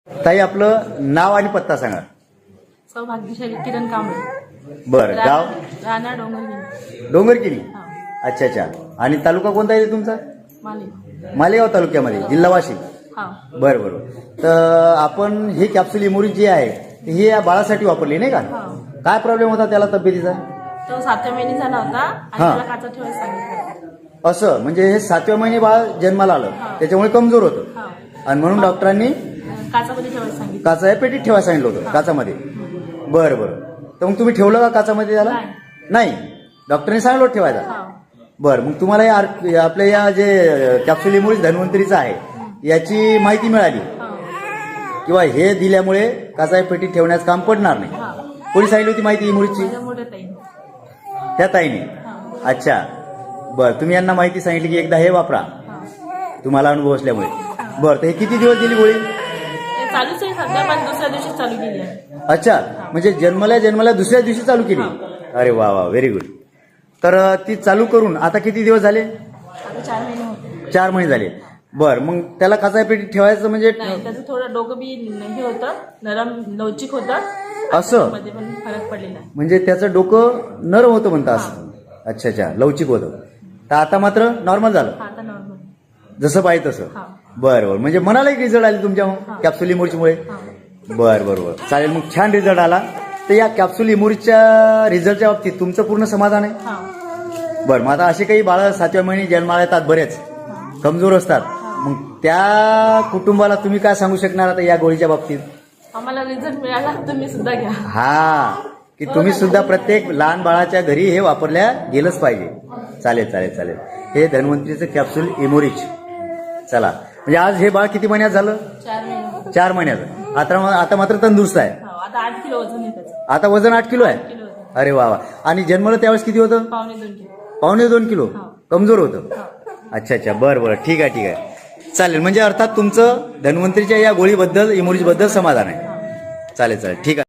ताई आपलं नाव आणि पत्ता सांगा. सौभाग्यशाली किरण कांबळे. बरं, गाव राणा डोंगरगिरी. डोंगरकिनी. हा. अच्छा अच्छा. आणि तालुका कोणता आहे तुमचा? माले. मालेगाव तालुक्यामध्ये, जिल्हा वाशिम. हा. बरं बरं. तर आपण हे कॅप्सूल इमोरिज जे आहे हे या बाळासाठी वापरली नाही का? हा. काय प्रॉब्लेम होता त्याला तब्येतीचा? तो 7व्या महिन्याचा नव्हता आणि हा. त्याला काचा ठेवायला सांगितलं. असं म्हणजे हे 7व्या महिने बाळ जन्माला आलं हा. त्याच्यामुळे कमजोर होतं हा. आणि म्हणून डॉक्टरांनी काचामध्ये ठेवायला सांगितलं. काचा पेटीत ठेवायला सांगितलं होतं, काचामध्ये. बरं बरं. तर मग तुम्ही ठेवलं का काचामध्ये त्याला? नाही. डॉक्टरांनी सांगितलं होतं ठेवायला. हा. बरं, मग तुम्हाला आपल्या या जे कॅप्सूल इमोरिज धन्वंतरीचं आहे याची माहिती मिळाली हा. किंवा हे दिल्यामुळे काचा पेटीत ठेवण्याचं काम पडणार नाही. हा. कोणी सांगितली होती माहिती इमोरिजची? माझ्या मोठ्या ताई. त्या ताईने. हा. अच्छा. बरं, तुम्ही यांना माहिती सांगितली की एकदा हे वापरा, हा. तुम्हाला अनुभव असल्यामुळे. बरं, तर हे किती दिवस दिली गोळी? ते चालूच आहे सध्या, पण दुसऱ्या दिवशी चालू केली आहे. अच्छा, म्हणजे जन्मल्या दुसऱ्या दिवशी चालू केली. अरे वा वा, व्हेरी गुड. तर ती चालू करून आता किती दिवस झाले? आता 4 महिने होते. 4 महिने झाले. बरं, मग त्याला काचा पेटीत ठेवायचं म्हणजे नाही, त्याचं थोडं डोकं बी हे होतं, नरम लवचिक होतं. असं? मध्ये पण फरक पडलेला आहे. म्हणजे त्याचं डोकं नरम होतं म्हणता असं? अच्छा अच्छा, लवचिक होतं. तर आता मात्र नॉर्मल झालं हा, आता नॉर्मल. जसं पाहिजे तसं? हा. बरं बरं. म्हणजे मनाला एक रिझल्ट आले तुमच्या हा. कॅप्सूल इमोरिजमुळे? हा. बरं बरं बरं, चालेल. मग छान रिझल्ट आला. तर या कॅप्सूल इमोरिजच्या रिझल्टच्या बाबतीत तुमचं पूर्ण समाधान आहे? हा. बरं, मग आता असे काही बाळं 7व्या महिने जन्माला येतात, बरेच हा. कमजोर असतात. मग त्या कुटुंबाला तुम्ही काय सांगू शकणार आता या गोळीच्या बाबतीत? आम्हाला रिझल्ट मिळाला, तुम्ही सुद्धा घ्या. हा, की तुम्ही सुद्धा प्रत्येक लहान बाळाच्या घरी हे वापरल्या गेलंच पाहिजे. चालेल चालेल चालेल. हे धन्वंतरीचं कॅप्सूल इमोरिज. चला, म्हणजे आज हे बाळ किती महिन्यात झालं? 4 महिने. 4 महिन्याचं. आता मात्र तंदुरुस्त आहे. हो, आता 8 किलो वजन आहे त्याचं. आता वजन 8 किलो आहे. किलो होतं. अरे वा वा. आणि जन्मलं त्यावेळेस किती होतं? 1.25 किलो. 1.25 किलो. हा. कमजोर होतं. हा. अच्छा अच्छा, बरं बरं, ठीक आहे ठीक आहे. चालेल, म्हणजे अर्थात तुमचं धन्वंतरीच्या या गोळीबद्दल इमोरिजबद्दल समाधान आहे. चालेल चालेल, ठीक आहे.